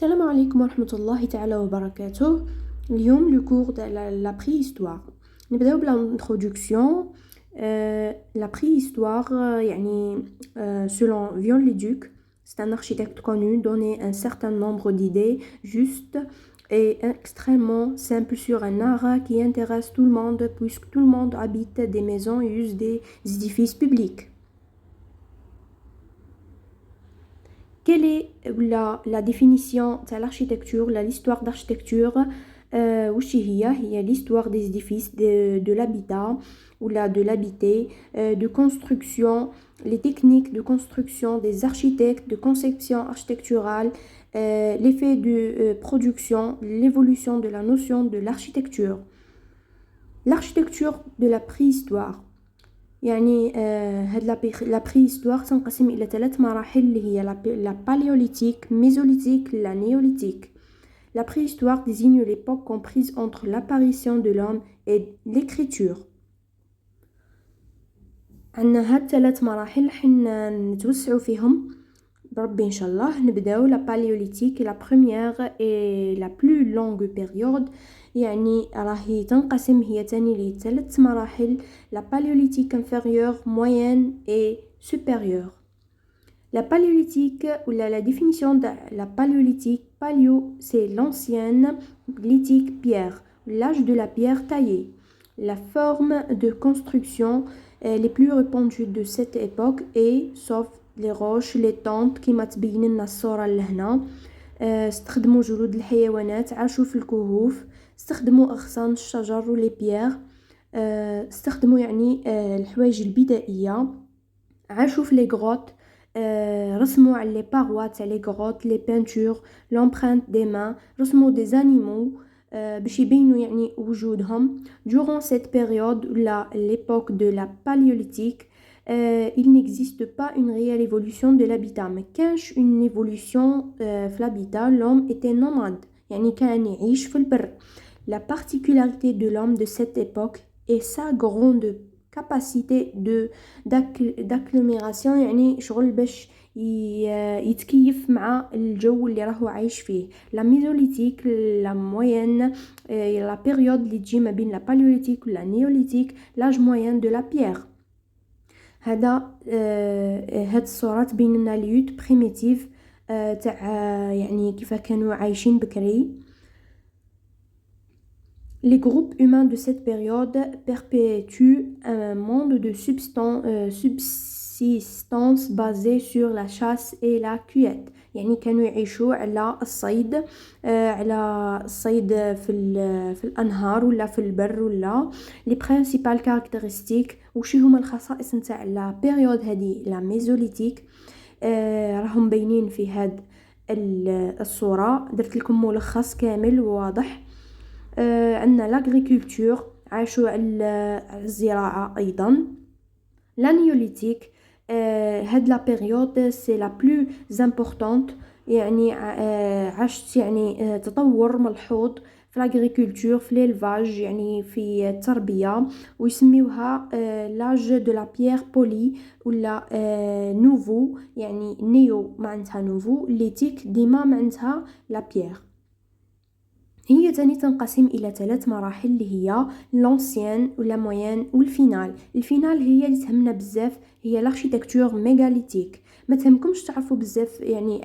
السلام عليكم ورحمة الله تعالى وبركاته. اليوم لو كور de la préhistoire. نبداو بالintroduction. La préhistoire يعني selon Viollet-le-Duc, c'est un architecte connu, donné un certain nombre d'idées justes et extrêmement simples sur un art qui intéresse tout le monde puisque tout le monde habite des maisons et use des édifices publics. Quelle est la définition de l'architecture, l'histoire d'architecture هي l'histoire des édifices, de l'habitat ou de l'habité, de construction, les techniques de construction des architectes, de conception architecturale, l'effet de production, l'évolution de la notion de l'architecture. L'architecture de la préhistoire. يعني هاد لا بريستوار تنقسم الى 3 مراحل اللي هي لا paléolithique, mésolithique, la néolithique. La préhistoire désigne l'époque comprise entre l'apparition de l'homme et l'écriture. عندنا هاد 3 مراحل حنا نتوسعوا فيهم بربي ان شاء الله. نبداو لا paléolithique, la première et la plus longue période. يعني راهي تنقسم هي تاني ل3 مراحل: la paléolithique inférieure, moyenne et supérieure. La paléolithique ou la définition de la paléolithique, paléo c'est l'ancienne, lithique pierre, l'âge de la pierre taillée. La forme de construction les plus répandues de cette époque est, sauf les roches, les tentes كما تبين لنا الصورة لهنا. استخدموا جلود الحيوانات، عاشوا في الكهوف، استخدموا أغصان الشجر ولي بيير، استخدموا يعني الحوايج البدائية، عاشوا في لي غروت، رسموا على لي باغوا تاع لي غروت، لي بينتور، لومبرانت دي مان، رسموا دي زانيمو باش يبينوا يعني وجودهم. Durant cette période, l'époque de la paléolithique, il n'existe pas une réelle évolution de l'habitat. Mais كانش une évolution في l'habitat, l'homme était nomade. يعني كان يعيش في البر. La particularité de l'homme de cette époque est sa grande capacité d'agglomération. يعني شغل باش يتكيف مع الجو اللي راهو عايش فيه. La mésolithique, la moyenne, la période اللي تجي ما بين la paléolithique و la néolithique, l'âge moyen de la pierre. هاد الصورة تبين لنا اليوت بريميتيف تاع يعني كيف كانوا عايشين بكري. Les groupes humains de cette période perpétuent un monde de subsistance basé sur la chasse et la cueillette. يعني كانوا يعيشوا على الصيد، في الأنهار ولا في البر ولا. Les principales caractéristiques وشي هما الخصائص نتاع la période هذه la mésolithique راهم باينين في هاد الصورة. درت لكم ملخص كامل وواضح. عندنا لاغريكولتور، عاشوا على الزراعة أيضا. لا نيوليتيك هاد لا بيريود سي لا بلو امبورطونت، يعني عاشت يعني تطور ملحوظ في لاغريكولتور، في ليلفاج يعني في التربية، ويسميوها لاج دو لا بيير بولي ولا نوفو، يعني نيو معناتها نوفو، ليتيك ديما معناتها لا بيير. هي تاني تنقسم إلى 3 مراحل اللي هي لونسيان ولا موين والفينال. الفينال هي اللي تهمنا بزاف، هي الاركيتكتور ميغاليتيك. ما تهمكمش تعرفوا بزاف يعني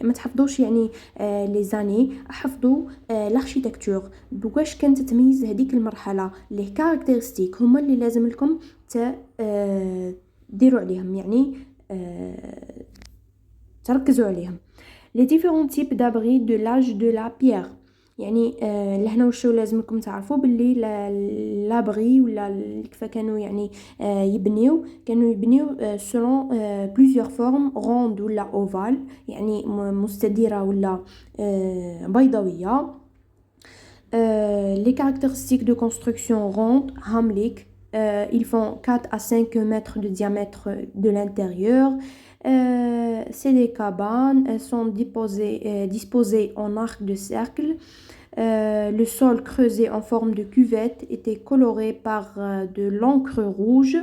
ما تحفظوش يعني لي زاني، حفظوا الاركيتكتور بواش كانت تتميز هذيك المرحله. لي كاركتيرستيك هما اللي لازم لكم ديروا عليهم، يعني تركزوا عليهم. les différents types d'abris de l'âge de la pierre. يعني لهنا وشو لازمكم تعرفوا باللي لابري ولا كيف كانوا يعني كانوا يبنيو selon plusieurs formes ronde ولا ovale، يعني مستديرة ولا بيضاوية. Les caractéristiques de construction ronde hamlik, ils font 4 à 5 mètres de diamètre de l'intérieur. C'est des cabanes, elles sont disposées en arc de cercle. Le sol creusé en forme de cuvette était coloré par de l'encre rouge.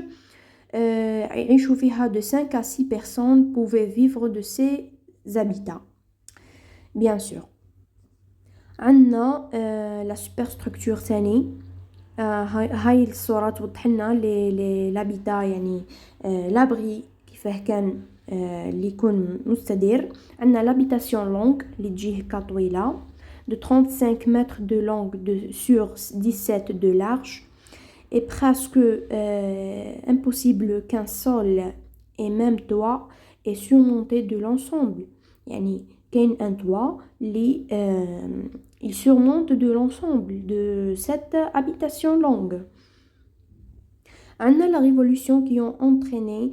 يعيشوا فيها de 5 à 6 personnes pouvaient vivre de ces habitats. bien sûr. عندنا la superstructure ثاني. هاي الصورة توضح لنا l'habitat يعني l'abri كيفاه كان اللي يكون مستدير. عندنا l'habitation longue اللي تجي هكا طويلة de 35 mètres de longue sur 17 de large et presque impossible qu'un sol et même toit est surmonté de l'ensemble. يعني كاين un toit اللي il surmonte de l'ensemble de cette habitation longue. عندنا la révolution qui ont entraîné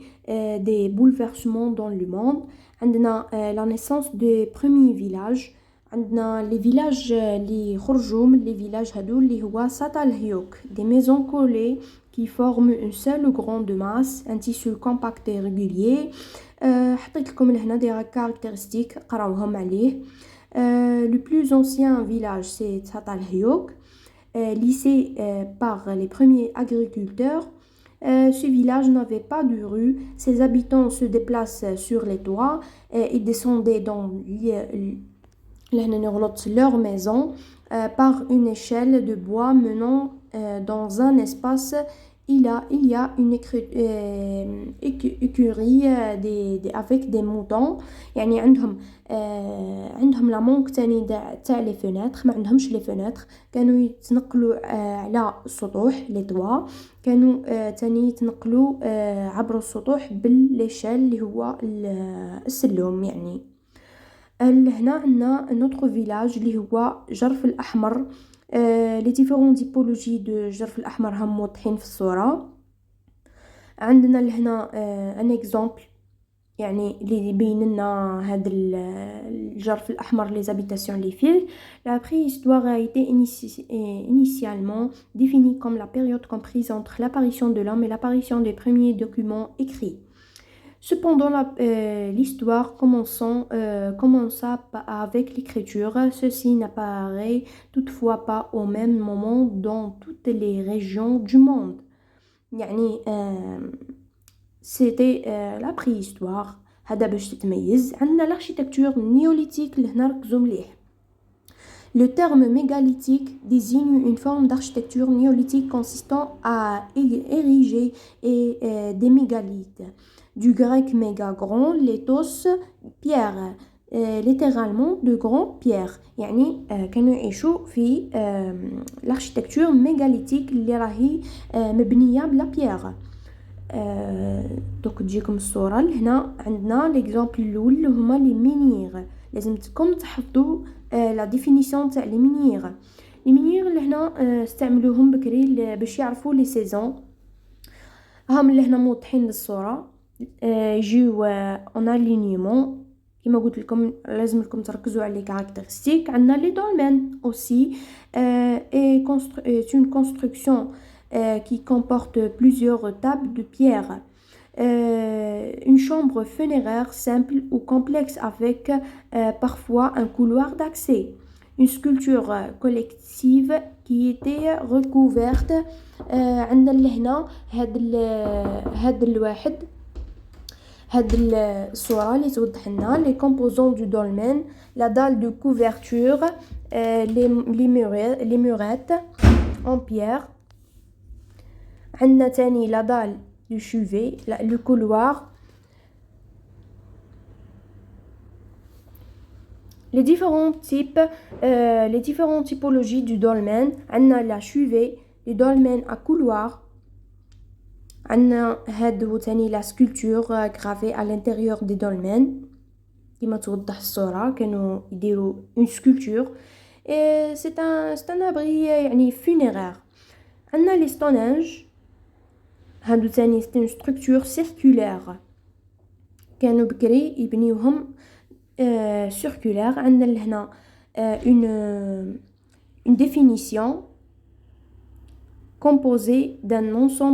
des bouleversements dans le monde. عندنا la naissance des premiers villages. عندنا les villages اللي خرجوا من les villages هادو اللي هو ساتالهيوك des maisons collées qui forment une seule grande masse, un tissu compact et régulier. حطيت لكم لهنا des caractéristiques قراوهم عليه. Le plus ancien village c'est Çatalhöyük, lycée par les premiers agriculteurs. Ce village n'avait pas de rue, ses habitants se déplacent sur les toits et descendaient dans leur maison par une échelle de bois menant dans un espace. Il y a une écurie avec des moutons. يعني عندهم لا مونك تاني تاع لي فيناتر، ما عندهمش لي فيناتر، كانوا يتنقلوا على السطوح لي طوا، كانوا تاني يتنقلوا عبر السطوح بالليشال اللي هو السلم. يعني هنا عندنا نوتر فيلاج اللي هو جرف الأحمر. لي ديفيرون تيبولوجي دو جرف الأحمر هم واضحين في الصورة. عندنا لهنا ان اكزامبل يعني اللي يبين لنا هذا الجرف الأحمر les habitations les villes. La préhistoire a été initialement définie comme la période comprise entre l'apparition de l'homme et l'apparition des premiers documents écrits. Cependant, l'histoire commença avec l'écriture. Ceci n'apparaît toutefois pas au même moment dans toutes les régions du monde. يعني c'était la préhistoire. هذا باش تتميز. عندنا l'architecture néolithique اللي هنا ركزوا مليح. Le terme mégalithique désigne une forme d'architecture néolithique consistant à ériger des mégalithes. Du grec méga grand, léthos pierre, littéralement de grande pierre. يعني كانوا يعيشوا في l'architecture mégalithique اللي راهي مبنية بلا بيير. دوك تجيكم الصورة هنا. عندنا ليكزامبل الاول اللي هما لي مينير. لازمتكم تحفظوا لا ديفينيسيون تاع لي مينير. لي مينير اللي هنا استعملوهم بكري باش يعرفوا لي سيزون. هم اللي هنا موضحين للصورة. يجيو اون الينيمون كما قلت لكم لازم لكم تركزوا على لي كاركتيرستيك. عندنا لي دولمين اوسي اي une construction qui comporte plusieurs tables de pierre. Une chambre funéraire simple ou complexe avec parfois un couloir d'accès. Une sculpture collective qui était recouverte. عندنا لهنا هاد الواحد هاد الصورة اللي توضح لنا les composants du dolmen, la dalle de couverture, les murettes en pierre. عندنا تاني la dalle du chevet, le couloir. Les différentes typologies du dolmen. عندنا la chevet, le dolmen à couloir. عندنا هادو تاني la sculpture gravée à l'intérieur des dolmens كما توضح الصورة. كانوا يديروا une sculpture et c'est un abri يعني funéraire. عندنا les stonehenge. هادو تاني c'est une structure circulaire كانوا بكري يبنيوهم circulaire. عندنا لهنا une définition composée d'un ensemble.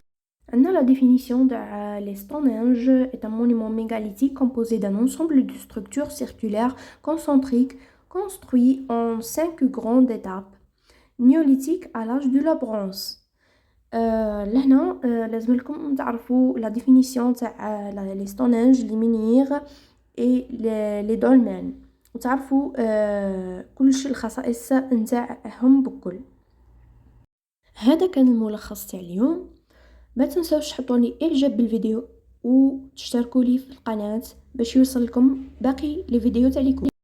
La définition de les Stonehenge est un monument mégalithique composé d'un ensemble de structures circulaires concentriques construits en 5 grandes étapes néolithiques à l'âge de la bronze. لهنا لازم لكم تعرفوا la définition تاع les Stonehenge, les menhirs et les dolmens. وتعرفوا كلش الخصائص نتاعهم بكل. هذا كان الملخص تاع اليوم. ما تنسوش تحطوا لي اعجاب بالفيديو وتشتركوا لي في القناه باش يوصلكم باقي لي فيديو تاعكم.